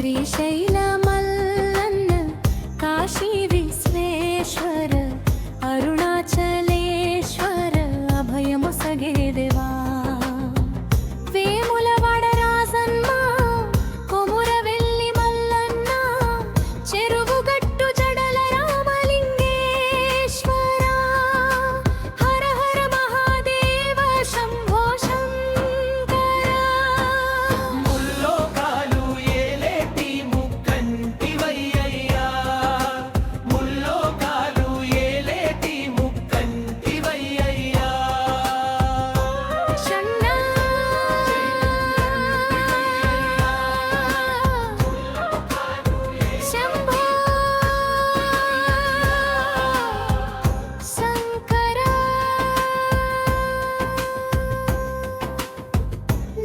శ్రీశైల మల్లన్న కాశీ విశ్వేశ్వర అరుణాచలేశ్వర అభయమొసగేదేవా వేములవాడ రాజన్న కొమురవెల్లి మల్లన్న చెరువుగట్టు జడల రామలింగేశ్వర హర హర మహాదేవ శంభో శంకర ముల్లోకాలు ఏలేటి ముక్కంటివయ్యయ్యా ముల్లోకాలు ఏలేటి ముక్కంటివయ్యయ్యా శన్నా శంభో శంకర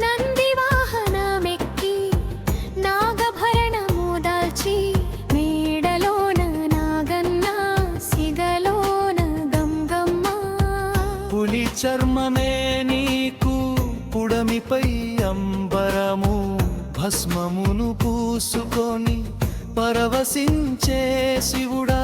నంది వాహనమెక్కి నాగభరణము దాల్చి మేడలోన నాగన్న సిగలోన గంగమ్మ పులి చర్మమే నీకు పుడమిపై అంబరము భస్మమును పూసుకొని పరవశించే శివుడా